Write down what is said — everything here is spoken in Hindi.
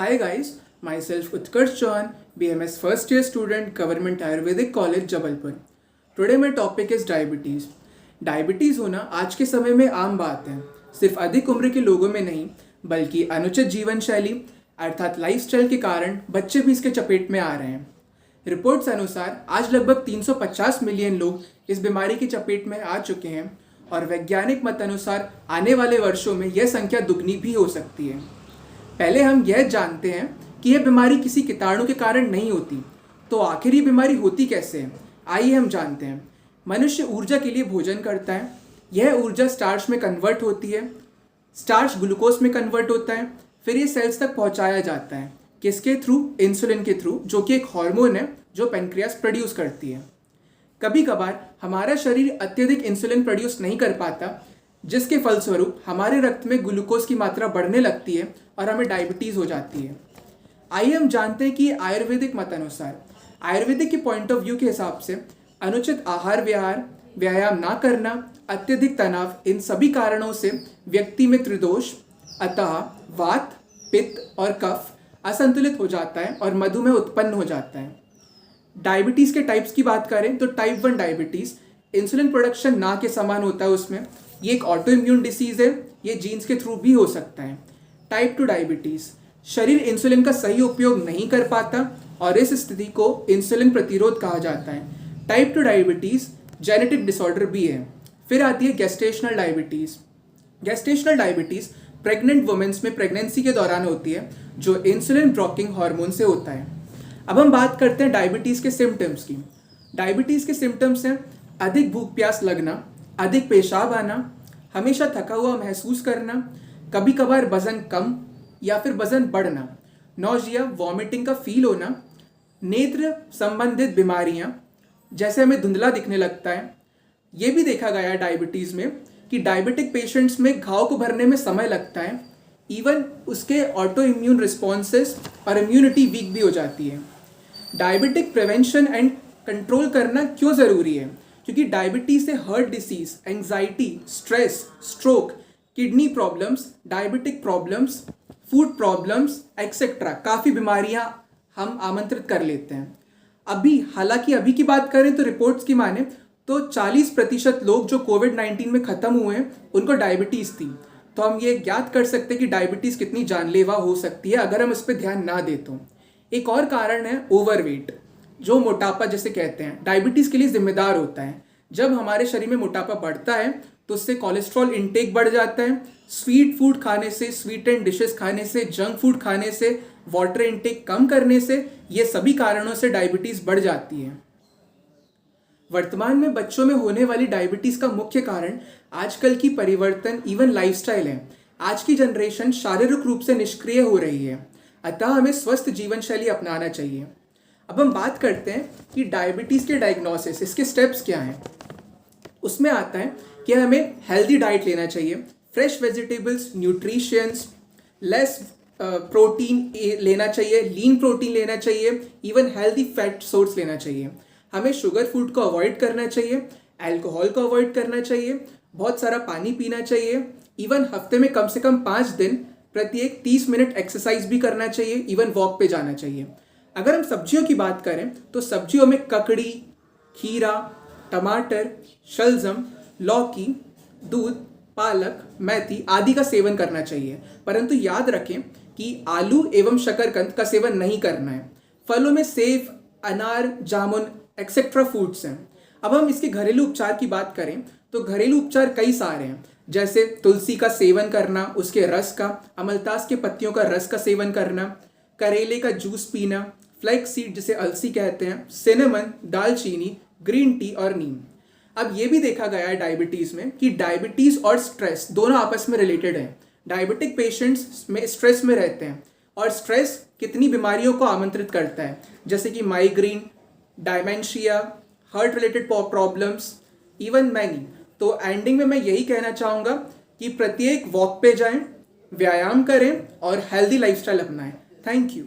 Hi guys, myself Utkarsh Chauhan, BMS first year student, Government Ayurvedic College, Jabalpur. Today my topic is diabetes. Diabetes होना आज के समय में आम बात है, सिर्फ अधिक उम्र के लोगों में नहीं बल्कि अनुचित जीवन शैली अर्थात लाइफस्टाइल के कारण बच्चे भी इसके चपेट में आ रहे हैं। रिपोर्ट्स अनुसार आज लगभग 350 मिलियन लोग इस बीमारी की चपेट में आ चुके हैं और वैज्ञानिक मत अनुसार आने वाले वर्षों में यह संख्या दुगनी भी हो सकती है। पहले हम यह जानते हैं कि यह बीमारी किसी कीटाणु के कारण नहीं होती, तो आखिर ये बीमारी होती कैसे है? आइए हम जानते हैं। मनुष्य ऊर्जा के लिए भोजन करता है, यह ऊर्जा स्टार्च में कन्वर्ट होती है, स्टार्च ग्लूकोज में कन्वर्ट होता है, फिर ये सेल्स तक पहुंचाया जाता है। किसके थ्रू? इंसुलिन के थ्रू, जो कि एक हार्मोन है जो पेनक्रियास प्रोड्यूस करती है। कभी कभार हमारा शरीर अत्यधिक इंसुलिन प्रोड्यूस नहीं कर पाता, जिसके फलस्वरूप हमारे रक्त में ग्लूकोज की मात्रा बढ़ने लगती है और हमें डायबिटीज़ हो जाती है। आइए हम जानते हैं कि आयुर्वेदिक मत अनुसार, आयुर्वेदिक के पॉइंट ऑफ व्यू के हिसाब से अनुचित आहार विहार, व्यायाम ना करना, अत्यधिक तनाव, इन सभी कारणों से व्यक्ति में त्रिदोष अतः वात, पित्त और कफ असंतुलित हो जाता है और मधुमेह उत्पन्न हो जाता है। डायबिटीज़ के टाइप्स की बात करें तो टाइप 1 डायबिटीज़ इंसुलिन प्रोडक्शन ना के समान होता है उसमें, ये एक ऑटो इम्यून डिसीज़ है, ये जीन्स के थ्रू भी हो सकता है। टाइप 2 डायबिटीज़ शरीर इंसुलिन का सही उपयोग नहीं कर पाता और इस स्थिति को इंसुलिन प्रतिरोध कहा जाता है। टाइप 2 डायबिटीज़ जेनेटिक डिसऑर्डर भी है। फिर आती है gestational diabetes. Gestational diabetes pregnant women's में प्रेगनेंसी के दौरान होती है, जो इंसुलिन ब्लॉकिंग हार्मोन से होता है। अब हम बात करते हैं डायबिटीज़ के सिम्टम्स की। डायबिटीज़ के सिम्टम्स हैं अधिक भूख प्यास लगना, अधिक पेशाब आना, हमेशा थका हुआ महसूस करना, कभी कभार वजन कम या फिर वजन बढ़ना, नौजिया वॉमिटिंग का फील होना, नेत्र संबंधित बीमारियां जैसे हमें धुंधला दिखने लगता है। ये भी देखा गया है डायबिटीज़ में कि डायबिटिक पेशेंट्स में घाव को भरने में समय लगता है, इवन उसके ऑटो इम्यून रिस्पॉन्सेस और इम्यूनिटी वीक भी हो जाती है। डायबिटिक प्रिवेंशन एंड कंट्रोल करना क्यों ज़रूरी है? क्योंकि डायबिटीज़ से heart disease, anxiety, stress, stroke, kidney problems, diabetic problems, food problems etcetera काफ़ी बीमारियां हम आमंत्रित कर लेते हैं। हालांकि अभी की बात करें तो रिपोर्ट्स की माने तो 40% लोग जो कोविड-19 में ख़त्म हुए हैं उनको डायबिटीज़ थी। तो हम ये ज्ञात कर सकते हैं कि डायबिटीज़ कितनी जानलेवा हो सकती है अगर हम इस पर ध्यान ना दें तो। एक और कारण है ओवरवेट, जो मोटापा जिसे कहते हैं, डायबिटीज़ के लिए जिम्मेदार होता है। जब हमारे शरीर में मोटापा बढ़ता है तो उससे कोलेस्ट्रॉल इंटेक बढ़ जाता है, स्वीट फूड खाने से, स्वीट एंड डिशेस खाने से, जंक फूड खाने से, वाटर इंटेक कम करने से, ये सभी कारणों से डायबिटीज़ बढ़ जाती है। वर्तमान में बच्चों में होने वाली डायबिटीज़ का मुख्य कारण आजकल की परिवर्तन इवन लाइफस्टाइल है। आज की जनरेशन शारीरिक रूप से निष्क्रिय हो रही है, अतः हमें स्वस्थ जीवन शैली अपनाना चाहिए। अब हम बात करते हैं कि डायबिटीज़ के डायग्नोसिस, इसके स्टेप्स क्या हैं। उसमें आता है कि हमें हेल्दी डाइट लेना चाहिए, fresh vegetables, nutritions, less protein लेना चाहिए, लीन प्रोटीन लेना चाहिए, इवन हेल्दी फैट सोर्स लेना चाहिए। हमें शुगर फूड को अवॉइड करना चाहिए, अल्कोहल को अवॉइड करना चाहिए, बहुत सारा पानी पीना चाहिए, इवन हफ्ते में कम से कम 5 दिन प्रत्येक 30 मिनट एक्सरसाइज भी करना चाहिए, इवन वॉक पे जाना चाहिए। अगर हम सब्जियों की बात करें तो सब्जियों में ककड़ी, खीरा, टमाटर, शलजम, लौकी, दूध, पालक, मेथी आदि का सेवन करना चाहिए, परंतु याद रखें कि आलू एवं शकरकंद का सेवन नहीं करना है। फलों में सेब, अनार, जामुन एक्सेट्रा फूड्स हैं। अब हम इसके घरेलू उपचार की बात करें तो घरेलू उपचार कई सारे हैं, जैसे तुलसी का सेवन करना, उसके रस का, अमलतास के पत्तियों का रस का सेवन करना, करेले का जूस पीना, फ्लैक्स सीड जिसे अलसी कहते हैं, सिनेमन, दालचीनी, ग्रीन टी और नीम। अब ये भी देखा गया है डायबिटीज़ में कि डायबिटीज़ और स्ट्रेस दोनों आपस में रिलेटेड हैं। डायबिटिक पेशेंट्स में स्ट्रेस में रहते हैं और स्ट्रेस कितनी बीमारियों को आमंत्रित करता है, जैसे कि migraine, dementia, heart related problems, even many. तो एंडिंग में मैं यही कहना चाहूँगा कि प्रत्येक वॉक पे जाएं, व्यायाम करें और हेल्दी लाइफस्टाइल अपनाएं। Thank you.